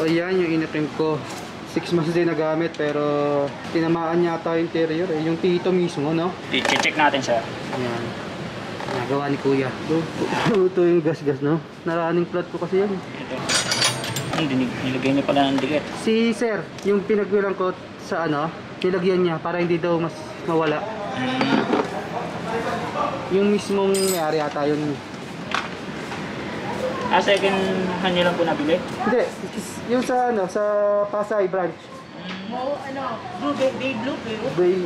ayan yung inattempt ko. 6 months din nagamit pero tinamaan yata yung interior eh. Yung tito mismo, no? I-check natin siya. Ayan. Nagawa ni kuya. Ito yung gas-gas, no? Naraning flat ko kasi yan. Ito. Nilagay niya pala ng dikit. Si sir, yung pinagbilang ko sa ano, nilagyan niya para hindi daw mas mawala. Yung mismong may-ari ata yun. Second hand nyo lang po nabili? Hindi, yung sa ano, sa Pasay branch. Blue Bay.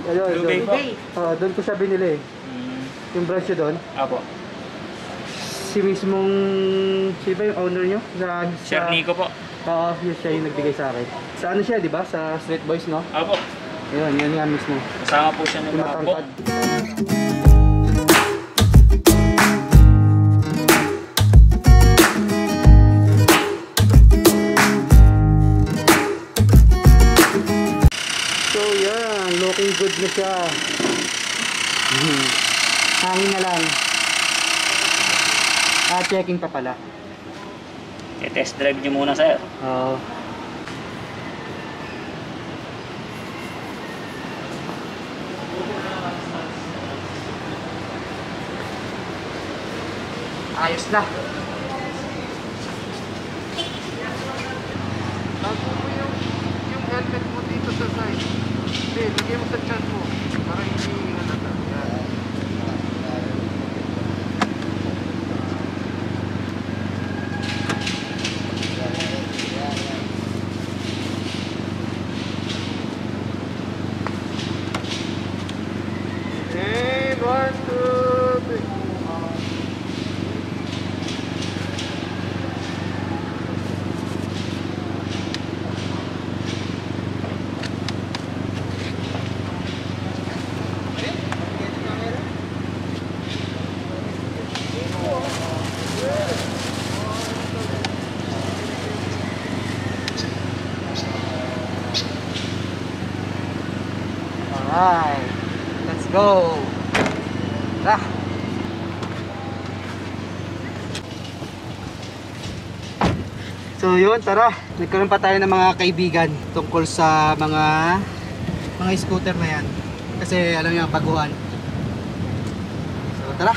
Blue Bay po? Doon ko siya binili. Yung branch nyo doon? Apo. Si mismong, si ba yung owner nyo? Sir Nico po. Oo, yun siya yung nagbigay sa akin. Sa ano siya, di ba? Sa Street Boys, no? Apo. Yun nga mismo. Kasama po siya ng mga book. Looking good na siya. Hangin na lang. Checking pa pala. I-test drive nyo muna, sir. Oo. Ayos na. Bago mo yung helmet mo dito sa side. Hindi, lagyan mo sa chat mo para hindi halata. And 1, 2, 3. Alright, let's go. Tara. So yun, tara. Nagkaroon pa tayo ng mga kaibigan tungkol sa mga scooter na yan. Kasi alam niyo ang baguhan. So tara.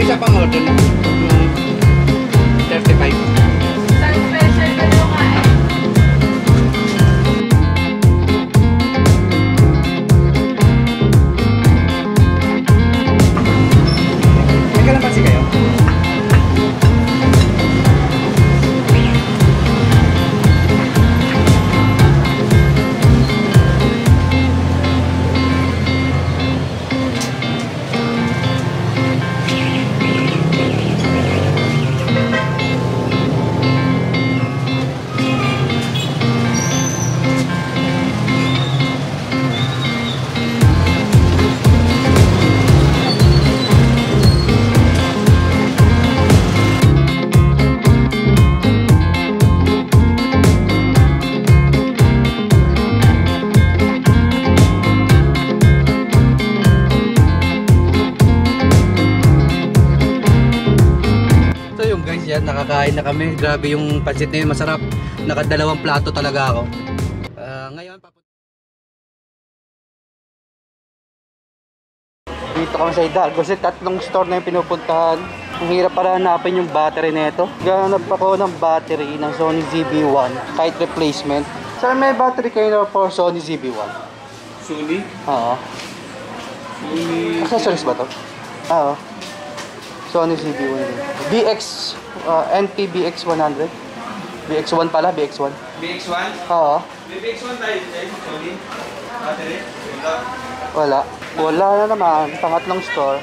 Isa pang order na. 35. Isang special ka daw nga eh. May kalamansi kayo? Yan, nakakain na kami. Grabe yung pancit na yun, masarap. Nakadalawang plato talaga ako. Ngayon Dito kami sa Hidalgo kasi tatlong store na yung pinupuntahan. Ang hirap para hanapin yung battery nito. Ganap ako ng battery ng Sony ZV1 kahit replacement. Saan may battery kayo for Sony ZV1? Sony? Oo. Sony... Accessories ba to? Oo. Sony ZV1. BX, NP BX100. BX1 pala, BX1. BX1? Oo. May BX1 tayo din, Sony? Battery? Wala. Wala na naman. Pangatlong store.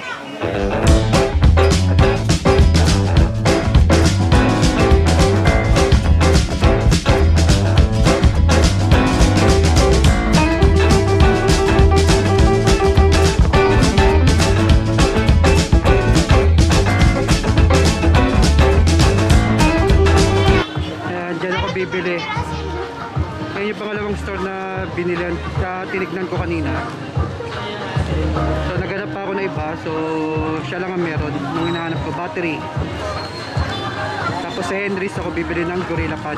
Bibili. Ayun yung pangalawang store na binilihan, tinignan ko kanina. So naghanap pa ako na iba, so siya lang ang meron nung hinahanap ko, battery. Tapos sa Henry's ako bibili ng Gorilla Pad.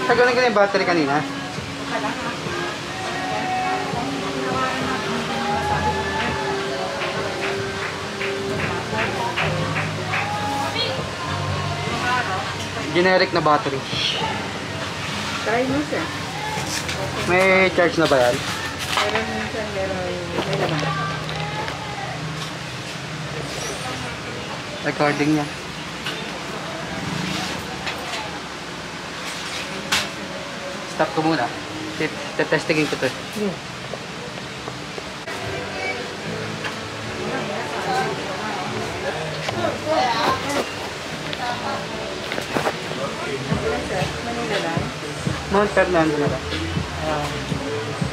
Tagalan ka na yung battery kanina? Generic na battery. Try mo, sir. May charge na ba yan? Meron minsan, may laman. Recording niya. Stop ko muna. Testingin ko to. Manila lang. Mount Fernando na ba?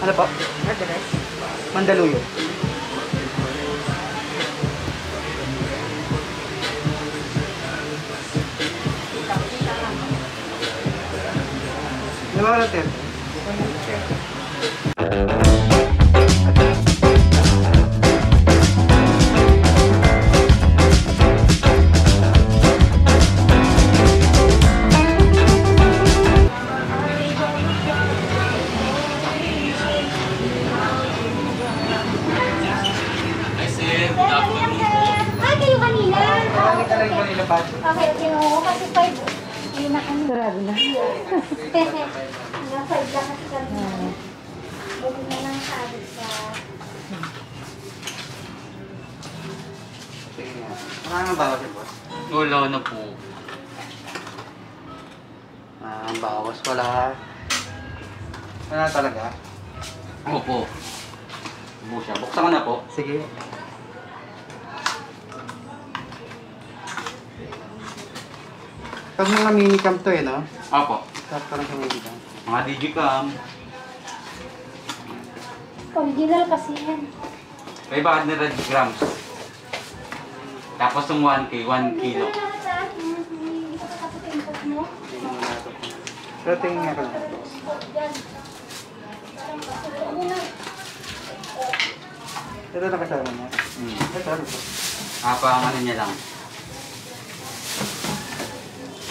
Ano pa? Address. Mandaluyong. Ano ba natin? Kayo kanina. Marami ka lang yung Manila Pad. Okay, kinuha kasi 5. Ayun na kami. Sarado na. Hanggang 5 lang kasi kami. Buli na lang sabi sa... Sige nga. Maraming bawas yun, boss. Wala na po. Ang bawas. Wala. Wala talaga. Opo. Subo siya. Buksan ko na po. Sige. Pag mga minicam to eh, no? Opo. Sakto lang sa minicam. Mga digicam. Original kasi yan. 500 grams. Tapos yung 1 kilo. Hindi ko kasi pintot mo. Tingnan mo natin. Pero tingin nga ka lang. Ito na kasama niya. Ito ano po? Pang ano niya lang.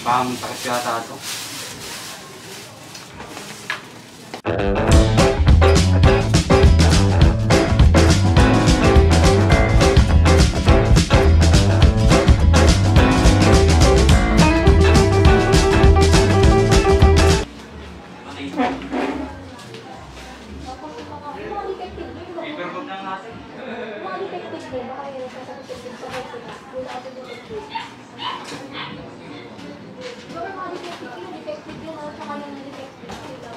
Pang takip yata ito. Paperboard lang natin. Mga detective din. Baka yun sa detective sa head sila. Yung auto detective. Baka mga detective yun at saka yung detective sila.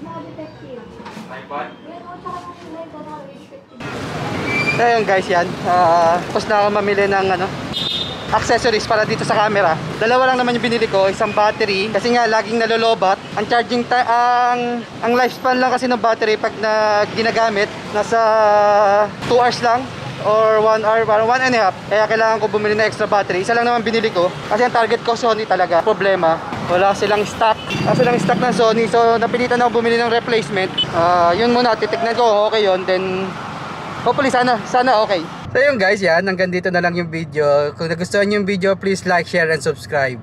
Mga detective. Tripod. Yan at saka yung sila yung mga detective. So yun guys, yan. Tapos na ako mamili ng ano, accessories para dito sa camera. Dalawa lang naman yung binili ko, isang battery kasi nga laging nalolobat. Ang charging time, ang lifespan lang kasi ng battery pag na ginagamit nasa 2 hours lang or 1 hour, parang 1.5. Kaya kailangan ko bumili ng extra battery. Isa lang naman binili ko kasi ang target ko Sony talaga. Problema, wala silang stock. Wala silang stock ng Sony, so napilitan ako bumili ng replacement. Yun muna, titignan ko kung okay yun, then hopefully sana okay. So yun guys, yan, hanggang dito na lang yung video. Kung nagustuhan nyo yung video, please like, share, and subscribe.